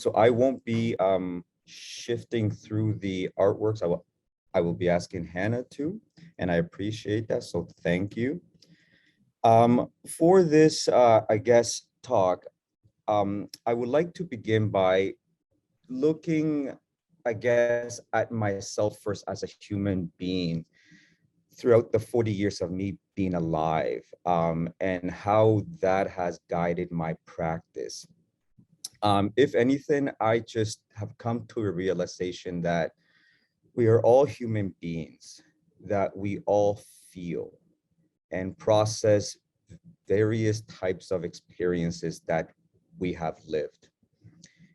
So I won't be shifting through the artworks. I will be asking Hannah to, and I appreciate that. So thank you. For this, I guess, talk, I would like to begin by looking, I guess, at myself first as a human being throughout the 40 years of me being alive, and how that has guided my practice. If anything, I just have come to a realization that we are all human beings, that we all feel and process various types of experiences that we have lived.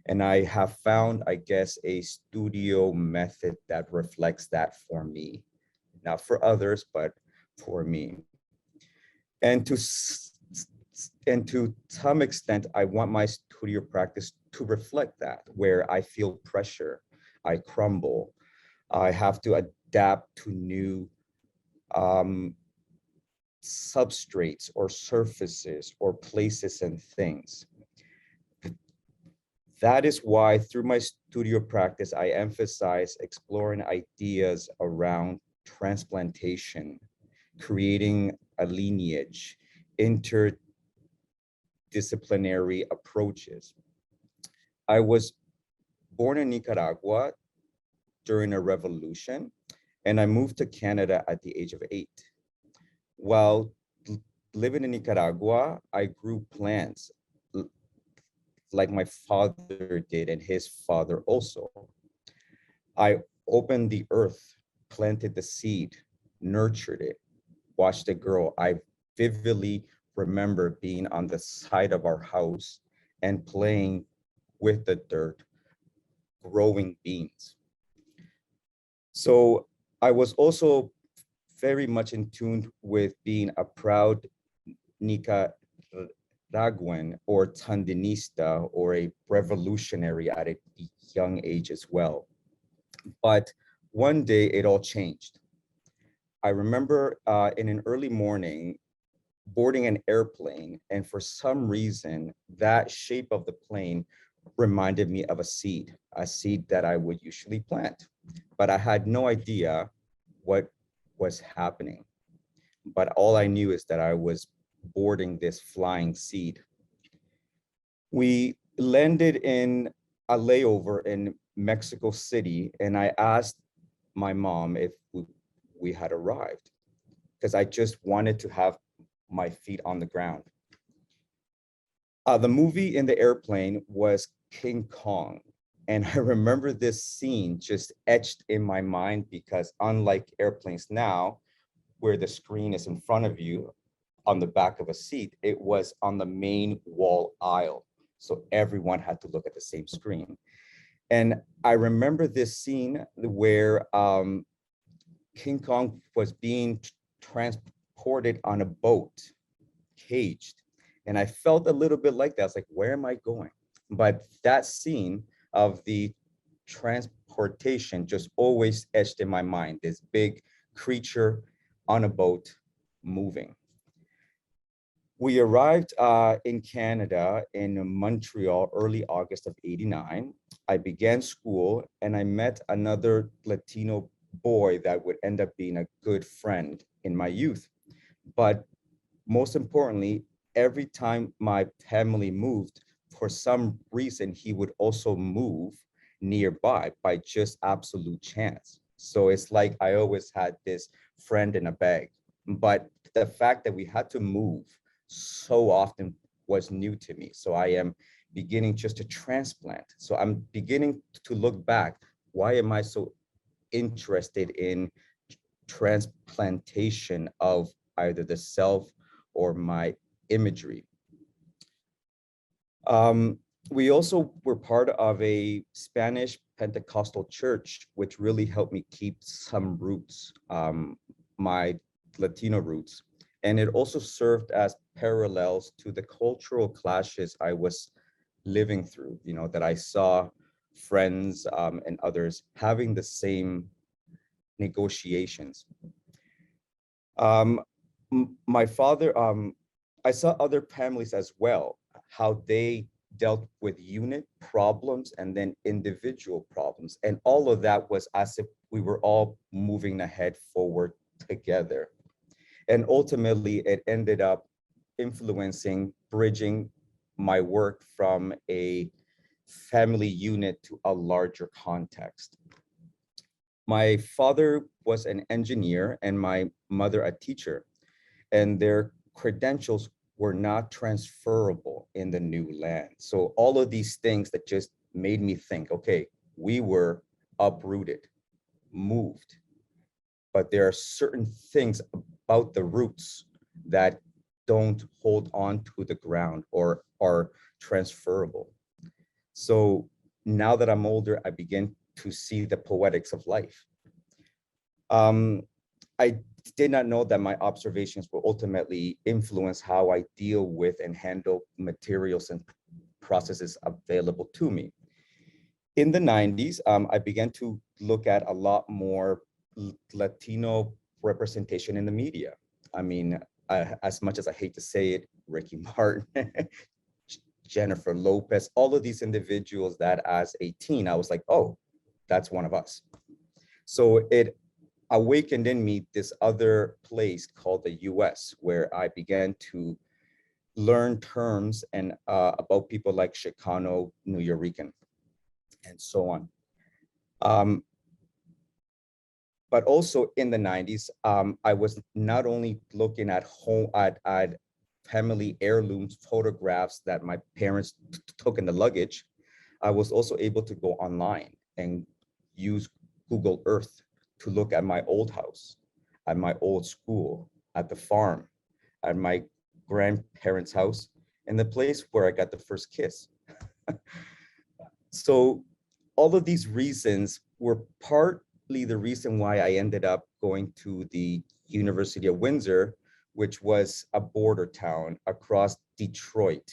And I have found, I guess, a studio method that reflects that for me, not for others, but for me. And to some extent, I want my studio practice to reflect that, where I feel pressure, I crumble, I have to adapt to new substrates or surfaces or places and things. That is why through my studio practice, I emphasize exploring ideas around transplantation, creating a lineage, interdisciplinary approaches. I was born in Nicaragua during a revolution, and I moved to Canada at the age of 8. While living in Nicaragua, I grew plants like my father did and his father also. I opened the earth, planted the seed, nurtured it, watched it grow. I vividly remember being on the side of our house and playing with the dirt, growing beans. So I was also very much in tune with being a proud Nicaraguan or Sandinista or a revolutionary at a young age as well. But one day it all changed. I remember in an early morning boarding an airplane, and for some reason, that shape of the plane reminded me of a seed that I would usually plant. But I had no idea what was happening. But all I knew is that I was boarding this flying seed. We landed in a layover in Mexico City, and I asked my mom if we had arrived, because I just wanted to have my feet on the ground. The movie in the airplane was King Kong. And I remember this scene just etched in my mind because unlike airplanes now, where the screen is in front of you on the back of a seat, it was on the main wall aisle. So everyone had to look at the same screen. And I remember this scene where King Kong was being transported on a boat, caged. And I felt a little bit like that. I was like, where am I going? But that scene of the transportation just always etched in my mind, this big creature on a boat moving. We arrived in Canada in Montreal, early August of '89. I began school and I met another Latino boy that would end up being a good friend in my youth. But most importantly, every time my family moved, for some reason, he would also move nearby by just absolute chance. So it's like I always had this friend in a bag. But the fact that we had to move so often was new to me. So I am beginning just to transplant. So I'm beginning to look back. Why am I so interested in transplantation of either the self or my imagery? We also were part of a Spanish Pentecostal church, which really helped me keep some roots, my Latino roots. And it also served as parallels to the cultural clashes I was living through, that I saw friends and others having the same negotiations. My father, I saw other families as well, how they dealt with unit problems and then individual problems. And all of that was as if we were all moving ahead forward together. And ultimately, it ended up influencing, bridging my work from a family unit to a larger context. My father was an engineer and my mother a teacher, and their credentials were not transferable in the new land. So all of these things that just made me think, okay, we were uprooted, moved, but there are certain things about the roots that don't hold on to the ground or are transferable. So now that I'm older, I begin to see the poetics of life. I did not know that my observations will ultimately influence how I deal with and handle materials and processes available to me. In the 90s, I began to look at a lot more Latino representation in the media. I mean, as much as I hate to say it, Ricky Martin, Jennifer Lopez, all of these individuals that as a teen, I was like, oh, that's one of us. So it awakened in me this other place called the US, where I began to learn terms and about people like Chicano, New Yorican, and so on. But also in the 90s, I was not only looking at family heirlooms photographs that my parents took in the luggage, I was also able to go online and use Google Earth to look at my old house, at my old school, at the farm, at my grandparents' house, and the place where I got the first kiss. So all of these reasons were partly the reason why I ended up going to the University of Windsor, which was a border town across Detroit,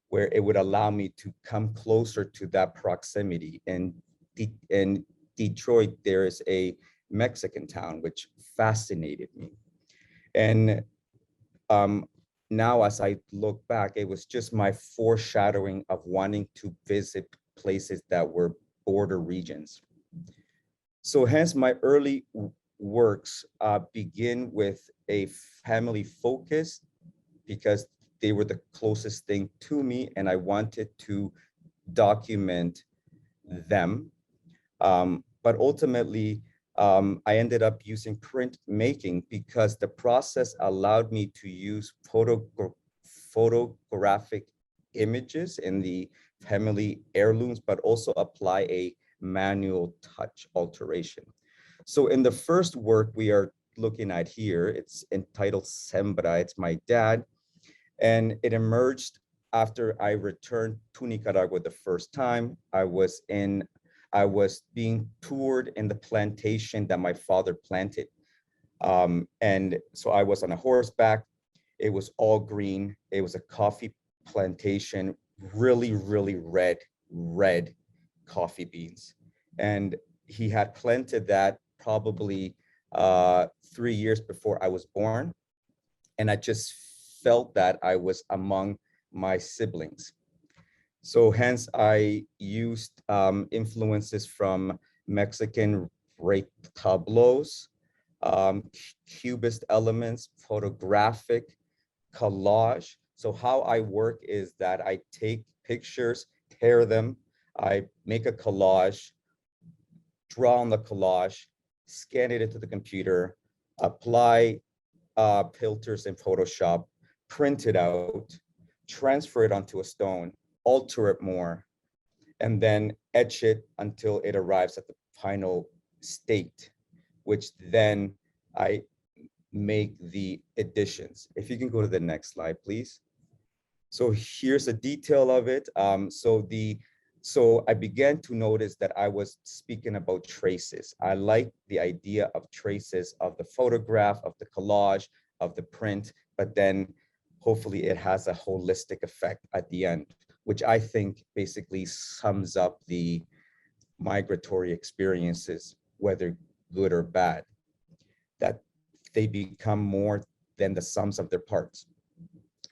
where it would allow me to come closer to that proximity. And in Detroit, there is a Mexican town, which fascinated me. And now as I look back, it was just my foreshadowing of wanting to visit places that were border regions. So hence my early works begin with a family focus because they were the closest thing to me and I wanted to document them. But ultimately, I ended up using printmaking because the process allowed me to use photographic images in the family heirlooms, but also apply a manual touch alteration. So in the first work we are looking at here, it's entitled Sembra. It's my dad. And it emerged after I returned to Nicaragua the first time. I was being toured in the plantation that my father planted. And so I was on a horseback. It was all green. It was a coffee plantation, really, really red coffee beans. And he had planted that probably 3 years before I was born. And I just felt that I was among my siblings. So hence I used influences from Mexican tableaus, cubist elements, photographic, collage. So how I work is that I take pictures, tear them, I make a collage, draw on the collage, scan it into the computer, apply filters in Photoshop, print it out, transfer it onto a stone, alter it more, and then etch it until it arrives at the final state, which then I make the additions. If you can go to the next slide, please. So here's a detail of it. So I began to notice that I was speaking about traces. I like the idea of traces of the photograph, of the collage, of the print, but then hopefully it has a holistic effect at the end, which I think basically sums up the migratory experiences, whether good or bad, that they become more than the sums of their parts.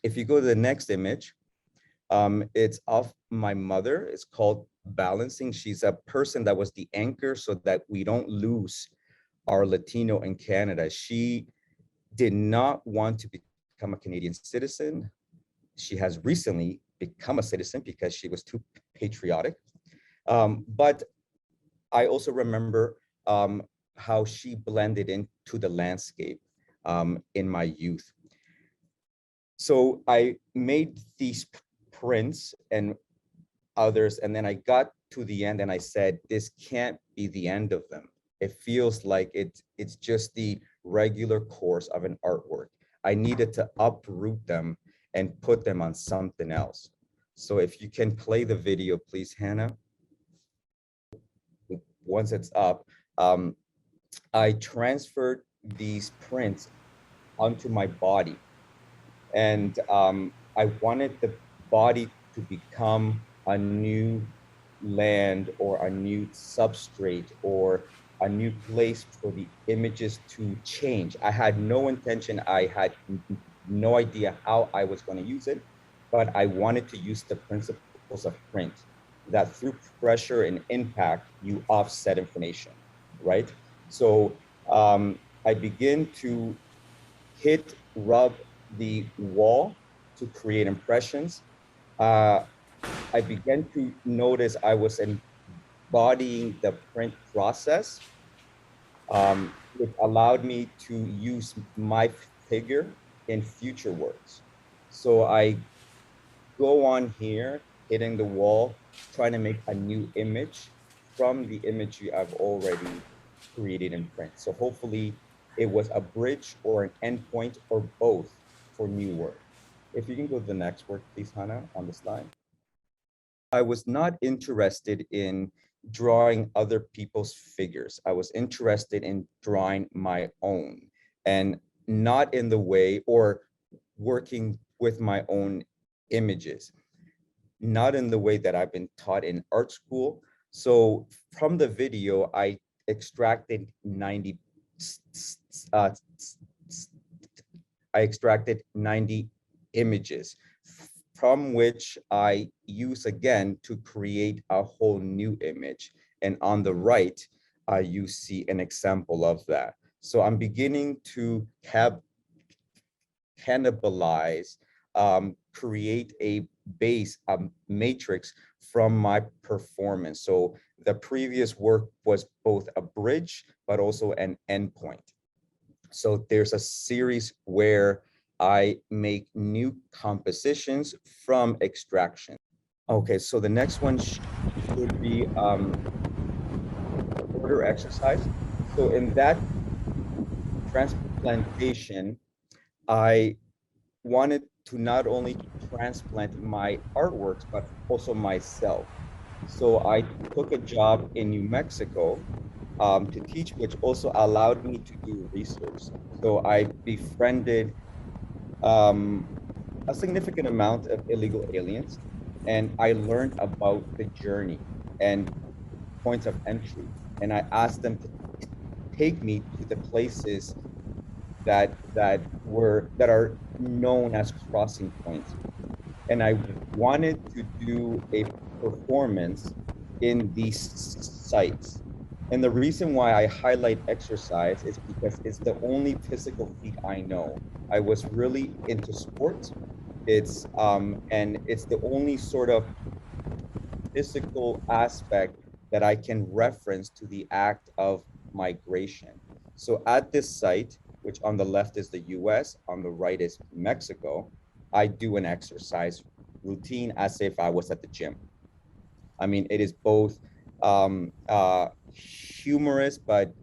If you go to the next image, It's of my mother. It's called Balancing. She's a person that was the anchor so that we don't lose our Latino in Canada. She did not want to become a Canadian citizen. She has recently become a citizen because she was too patriotic. But I also remember how she blended into the landscape in my youth. So I made these prints and others, and then I got to the end and I said, this can't be the end of them. It feels like it's just the regular course of an artwork. I needed to uproot them and put them on something else. So if you can play the video, please, Hannah. Once it's up, I transferred these prints onto my body. And I wanted the body to become a new land or a new substrate or a new place for the images to change. I had no intention, I had no idea how I was going to use it, but I wanted to use the principles of print, that through pressure and impact, you offset information, right? So I begin to rub the wall to create impressions. I began to notice I was embodying the print process, which allowed me to use my figure in future works. So I go on here, hitting the wall, trying to make a new image from the imagery I've already created in print. So hopefully it was a bridge or an endpoint or both for new work. If you can go to the next work, please, Hannah, on the slide. I was not interested in drawing other people's figures. I was interested in drawing my own, and not in the way, or working with my own images, not in the way that I've been taught in art school. So from the video, I extracted 90 images, from which I use again to create a whole new image. And on the right, you see an example of that. So I'm beginning to cannibalize, create a base, a matrix from my performance. So the previous work was both a bridge, but also an endpoint. So there's a series where I make new compositions from extraction. Okay, so the next one should be order exercise. So in that transplantation, I wanted to not only transplant my artworks, but also myself. So I took a job in New Mexico to teach, which also allowed me to do research. So I befriended a significant amount of illegal aliens, and I learned about the journey and points of entry. And I asked them to take me to the places that are known as crossing points. And I wanted to do a performance in these sites. And the reason why I highlight exercise is because it's the only physical feat I know. I was really into sports. And it's the only sort of physical aspect that I can reference to the act of migration. So at this site, which on the left is the US, on the right is Mexico, I do an exercise routine as if I was at the gym. I mean, it is both humorous, but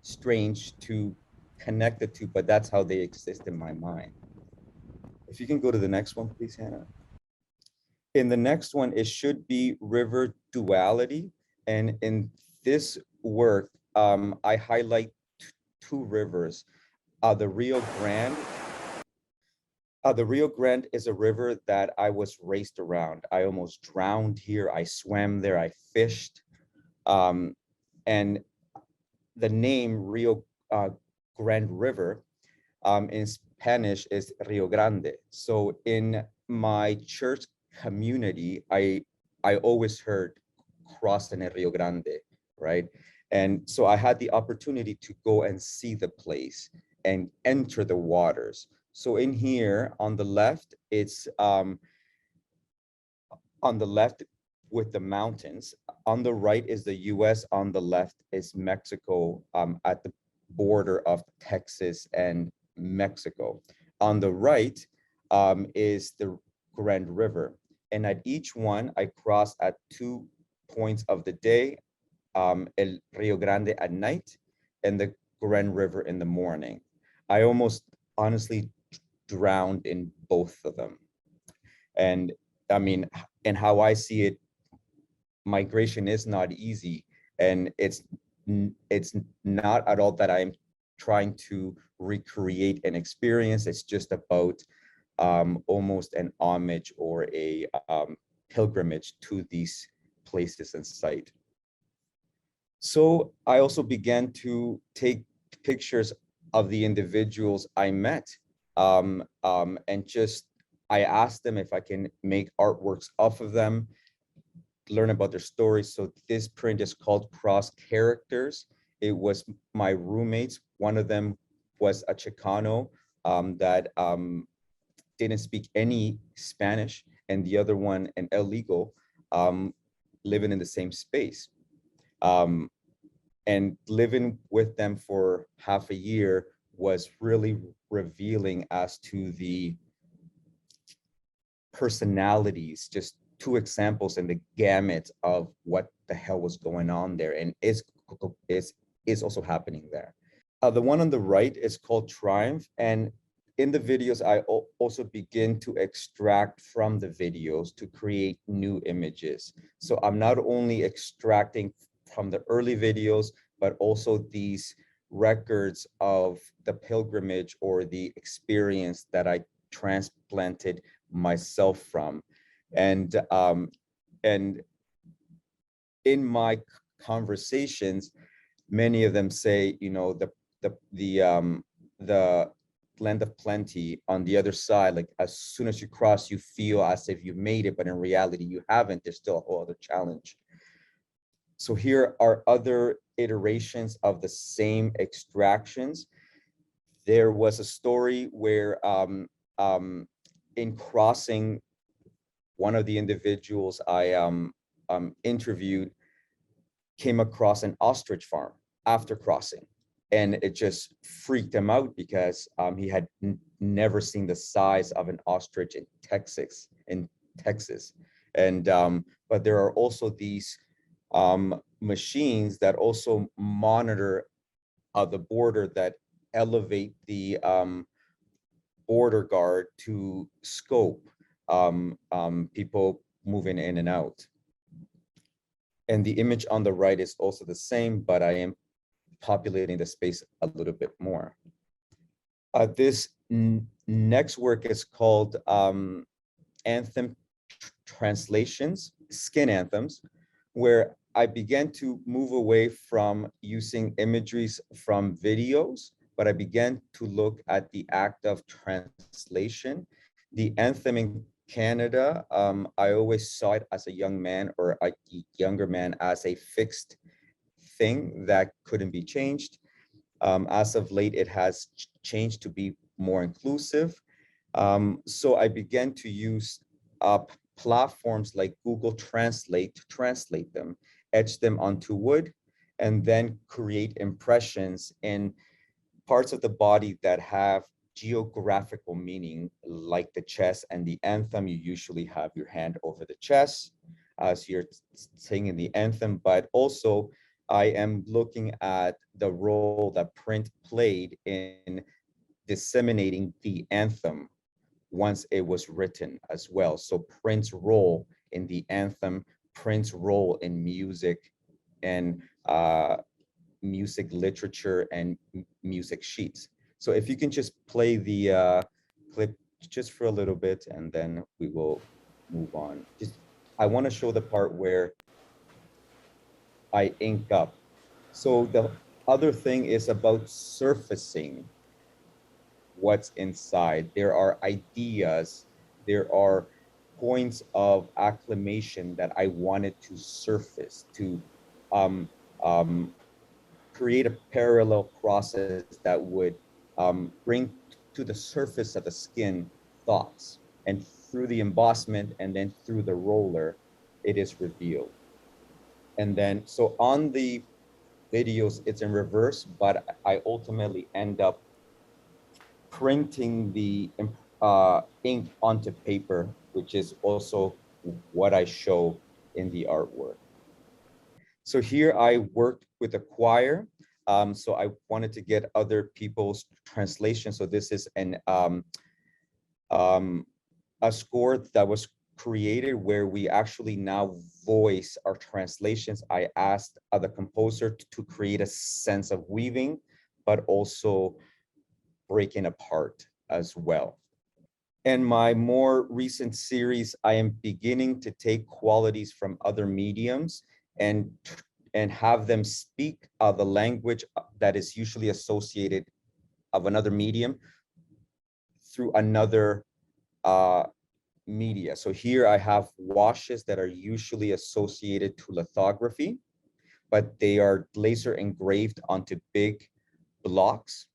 strange to connect the two, but that's how they exist in my mind. If you can go to the next one, please, Hannah. In the next one, it should be river duality. And in this work, I highlight two rivers. The Rio Grande. The Rio Grande is a river that I was raced around. I almost drowned here. I swam there. I fished. And the name Rio Grande River is Spanish is Rio Grande. So in my church community, I always heard crossing el Rio Grande, right? And so I had the opportunity to go and see the place and enter the waters. So in here on the left, it's on the left with the mountains. On the right is the US, on the left is Mexico, at the border of Texas and Mexico. On the right is the Grand River. And at each one, I cross at 2 points of the day, El Rio Grande at night and the Grand River in the morning. I almost honestly drowned in both of them. And I mean, and how I see it, migration is not easy, and it's not at all that I'm trying to recreate an experience. It's just about almost an homage or a pilgrimage to these places and site. So I also began to take pictures of the individuals I met, and just I asked them if I can make artworks off of them, learn about their stories. So this print is called Cross Characters. It was my roommates. One of them was a Chicano that didn't speak any Spanish, and the other one, an illegal, living in the same space. And living with them for half a year was really revealing as to the personalities, just 2 examples in the gamut of what the hell was going on there and is also happening there. The one on the right is called Triumph, and in the videos, I also begin to extract from the videos to create new images. So I'm not only extracting from the early videos, but also these records of the pilgrimage or the experience that I transplanted myself from. And in my conversations, many of them say, you know, the land of plenty on the other side, like as soon as you cross, you feel as if you made it, but in reality, you haven't. There's still a whole other challenge. So here are other iterations of the same extractions. There was a story where in crossing, one of the individuals I interviewed came across an ostrich farm after crossing. And it just freaked him out because he had never seen the size of an ostrich in Texas. And but there are also these machines that also monitor the border, that elevate the border guard to scope people moving in and out. And the image on the right is also the same, but I am populating the space a little bit more. This next work is called Anthem Translations, Skin Anthems, where I began to move away from using imageries from videos, but I began to look at the act of translation. The anthem in Canada, I always saw it as a young man or a younger man as a fixed thing that couldn't be changed. As of late, it has changed to be more inclusive. So I began to use platforms like Google Translate to translate them, etch them onto wood, and then create impressions in parts of the body that have geographical meaning, like the chest and the anthem. You usually have your hand over the chest as you're singing the anthem, but also I am looking at the role that print played in disseminating the anthem once it was written as well. So print's role in the anthem, print's role in music and music literature and music sheets. So if you can just play the clip just for a little bit, and then we will move on. I want to show the part where I ink up. So the other thing is about surfacing. what's inside. There are ideas, there are points of acclamation that I wanted to surface, to um, um, create a parallel process that would bring to the surface of the skin thoughts. And through the embossment and then through the roller, it is revealed. And then, so on the videos, it's in reverse, but I ultimately end up printing the ink onto paper, which is also what I show in the artwork. So here I worked with a choir. So I wanted to get other people's translations. So this is a score that was created where we actually now voice our translations. I asked the composer to create a sense of weaving, but also breaking apart as well. In my more recent series, I am beginning to take qualities from other mediums and have them speak the language that is usually associated of another medium through another media. So here I have washes that are usually associated to lithography, but they are laser engraved onto big blocks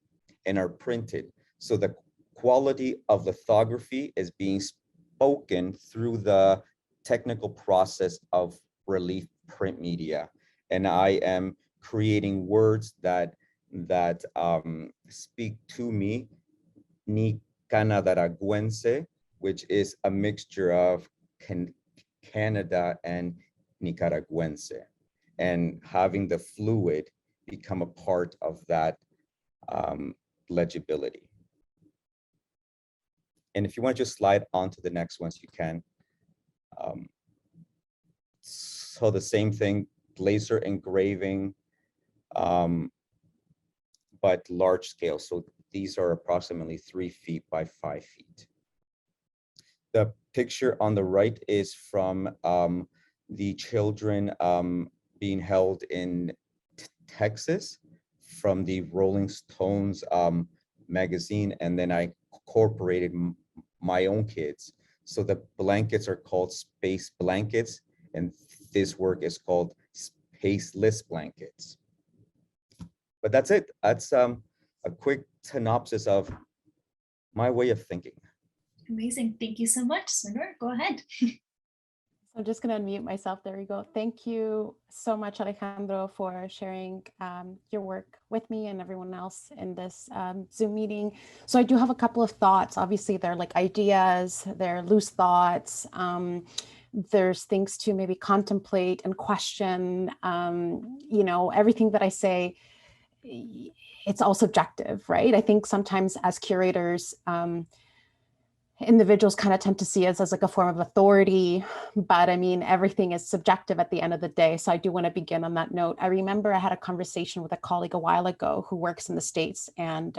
and are printed. So the quality of lithography is being spoken through the technical process of relief print media. And I am creating words that speak to me, ni Canadaraguense, which is a mixture of Canada and Nicaraguense, and having the fluid become a part of that legibility. And if you want to just slide on to the next ones, you can. So the same thing, laser engraving, but large scale. So these are approximately 3 feet by 5 feet. The picture on the right is from the children being held in Texas from the Rolling Stones magazine, and then I incorporated my own kids. So the blankets are called space blankets, and this work is called spaceless blankets. But that's it. That's a quick synopsis of my way of thinking. Amazing. Thank you so much. So Noor, go ahead. I'm just going to unmute myself. There we go. Thank you so much, Alejandro, for sharing your work with me and everyone else in this Zoom meeting. So I do have a couple of thoughts. Obviously, they're like ideas, they're loose thoughts. There's things to maybe contemplate and question. You know, everything that I say, it's all subjective, right? I think sometimes as curators, individuals kind of tend to see us as like a form of authority, but I mean, everything is subjective at the end of the day. So I do want to begin on that note. I remember I had a conversation with a colleague a while ago who works in the States, and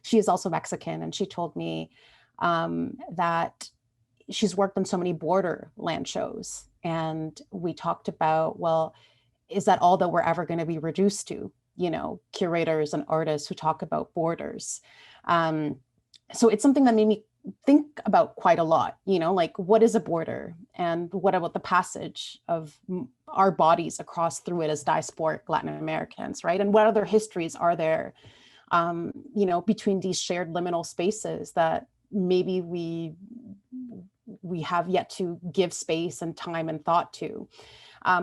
she is also Mexican. And she told me that she's worked on so many border land shows. And we talked about, well, is that all that we're ever going to be reduced to? You know, curators and artists who talk about borders. So it's something that made me think about quite a lot, you know, like what is a border and what about the passage of our bodies across through it as diasporic Latin Americans, right? And what other histories are there, you know, between these shared liminal spaces that maybe we have yet to give space and time and thought to.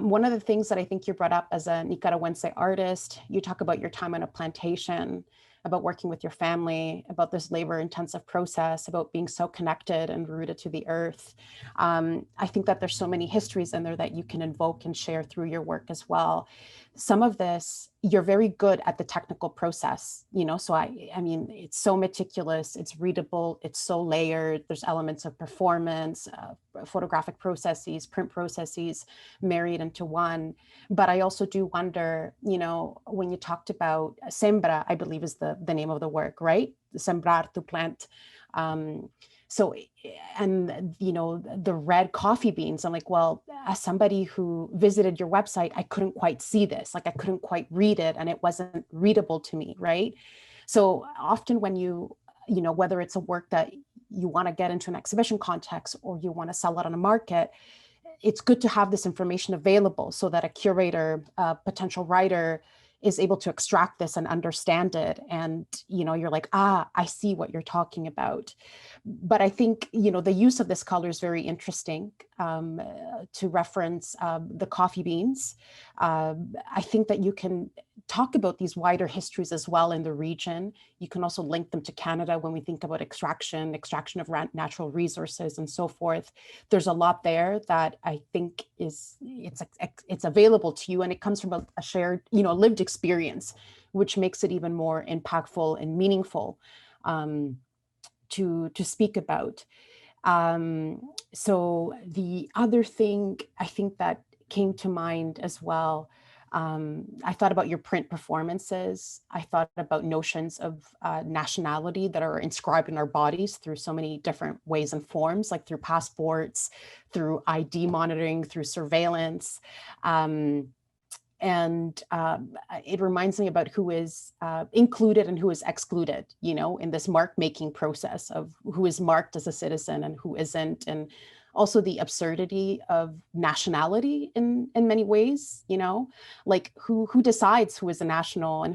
One of the things that I think you brought up as a Nicaraguense artist, you talk about your time on a plantation, about working with your family, about this labor-intensive process, about being so connected and rooted to the earth. I think that there's so many histories in there that you can invoke and share through your work as well. Some of this, you're very good at the technical process, you know, so I mean, it's so meticulous, it's readable, it's so layered, there's elements of performance, photographic processes, print processes married into one. But I also do wonder, you know, when you talked about sembra, I believe is the name of the work, right? Sembrar, to plant. So, and, you know, the red coffee beans, I'm like, well, as somebody who visited your website, I couldn't quite see this, like I couldn't quite read it and it wasn't readable to me, right? So often when you whether it's a work that you want to get into an exhibition context or you want to sell it on a market, it's good to have this information available so that a curator, a potential writer is able to extract this and understand it. And, you're like, I see what you're talking about. But I think, the use of this color is very interesting, to reference the coffee beans. I think that you can talk about these wider histories as well in the region. You can also link them to Canada when we think about extraction of natural resources and so forth. There's a lot there that I think it's available to you, and it comes from a shared, lived experience, which makes it even more impactful and meaningful to speak about. So the other thing I think that came to mind as well, I thought about your print performances. I thought about notions of nationality that are inscribed in our bodies through so many different ways and forms, like through passports, through ID monitoring, through surveillance. And it reminds me about who is included and who is excluded, in this mark making process of who is marked as a citizen and who isn't. And also the absurdity of nationality in many ways, like who decides who is a national, and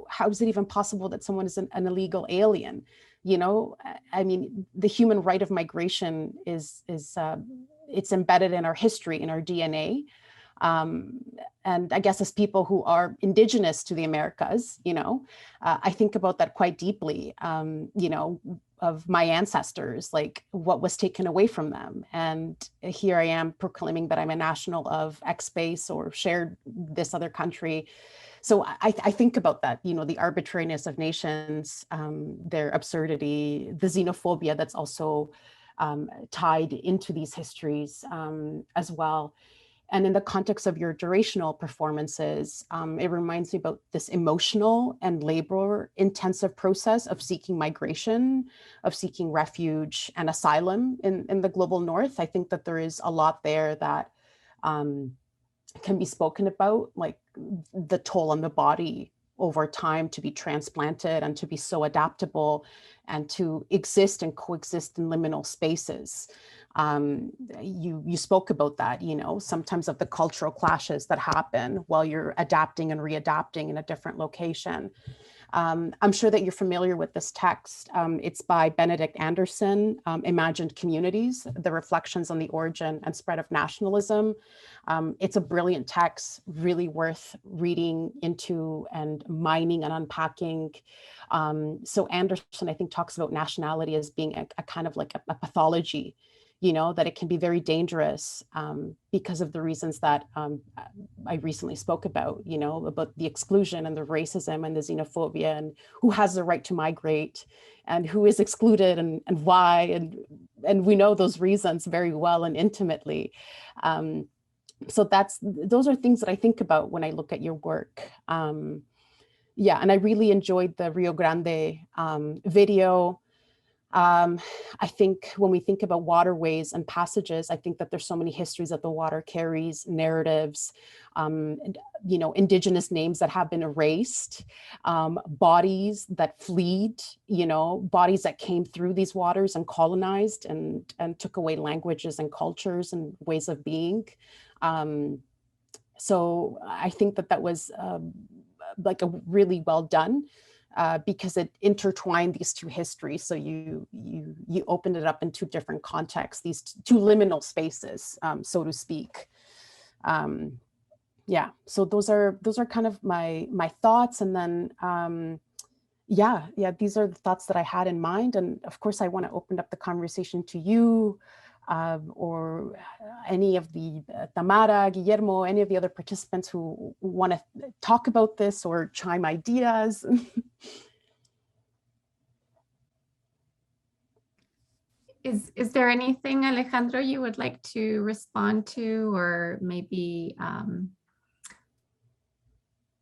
how is it even possible that someone is an illegal alien? I mean, the human right of migration is it's embedded in our history, in our DNA. And I guess as people who are indigenous to the Americas, I think about that quite deeply, of my ancestors, like what was taken away from them. And here I am proclaiming that I'm a national of X space or shared this other country. So I think about that, the arbitrariness of nations, their absurdity, the xenophobia that's also tied into these histories as well. And in the context of your durational performances, it reminds me about this emotional and labor intensive process of seeking migration, of seeking refuge and asylum in the global north. I think that there is a lot there that can be spoken about, like the toll on the body over time to be transplanted and to be so adaptable and to exist and coexist in liminal spaces. You spoke about that, sometimes of the cultural clashes that happen while you're adapting and readapting in a different location. I'm sure that you're familiar with this text. It's by Benedict Anderson, Imagined Communities, The Reflections on the Origin and Spread of Nationalism. It's a brilliant text, really worth reading into and mining and unpacking. So Anderson, I think, talks about nationality as being a kind of like a pathology, that it can be very dangerous because of the reasons that I recently spoke about the exclusion and the racism and the xenophobia, and who has the right to migrate and who is excluded and why. And we know those reasons very well and intimately. So those are things that I think about when I look at your work. Yeah, and I really enjoyed the Rio Grande video. I think when we think about waterways and passages, I think that there's so many histories that the water carries, narratives, indigenous names that have been erased, bodies that fled, bodies that came through these waters and colonized and took away languages and cultures and ways of being. So I think that was like a really well done. Because it intertwined these two histories. So you opened it up in two different contexts, these two liminal spaces, so to speak. Yeah, so those are kind of my thoughts. And then, yeah, these are the thoughts that I had in mind. And of course, I want to open up the conversation to you or any of the Tamara, Guillermo, any of the other participants who want to talk about this or chime ideas. Is there anything, Alejandro, you would like to respond to, or maybe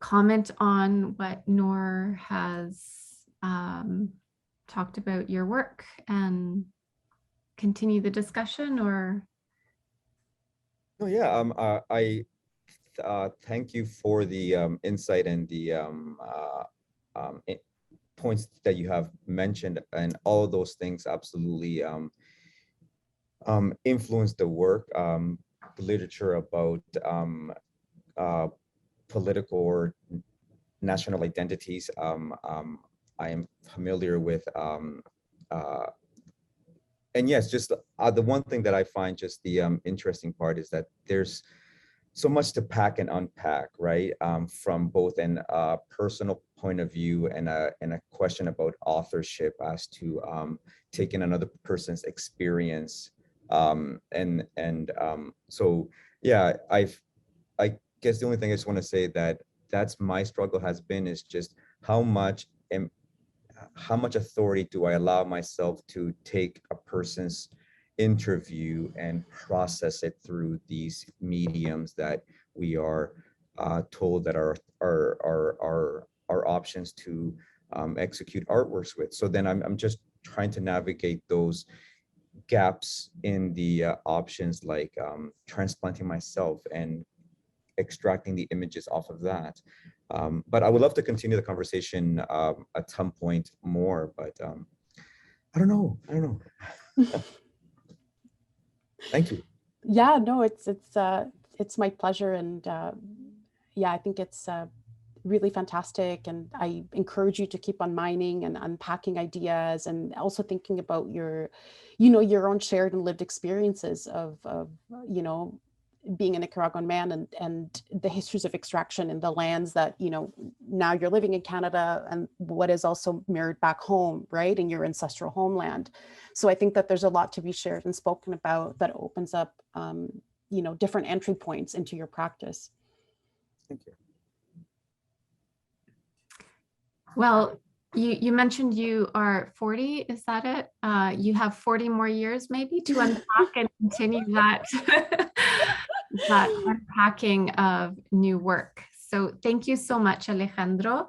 comment on what Noor has talked about your work and continue the discussion? Or Oh yeah, I thank you for the insight and the points that you have mentioned, and all of those things absolutely influence the work. The literature about political or national identities, I am familiar with. And yes, just the one thing that I find just the interesting part is that there's so much to pack and unpack, right? From both an personal point of view and a question about authorship as to taking another person's experience. So yeah, I guess the only thing I just want to say that's my struggle has been is just how much authority do I allow myself to take a person's interview and process it through these mediums that we are told that are options to execute artworks with. So then I'm just trying to navigate those gaps in the options, like transplanting myself and extracting the images off of that. But I would love to continue the conversation at some point more, but I don't know. Thank you. Yeah, no, it's my pleasure. And yeah, I think it's really fantastic. And I encourage you to keep on mining and unpacking ideas, and also thinking about your, your own shared and lived experiences of being a Nicaraguan man and the histories of extraction in the lands that, now you're living in Canada, and what is also mirrored back home, right, in your ancestral homeland. So I think that there's a lot to be shared and spoken about that opens up, different entry points into your practice. Thank you. Well, you mentioned you are 40, is that it? You have 40 more years maybe to unpack and continue that, that unpacking of new work. So thank you so much, Alejandro.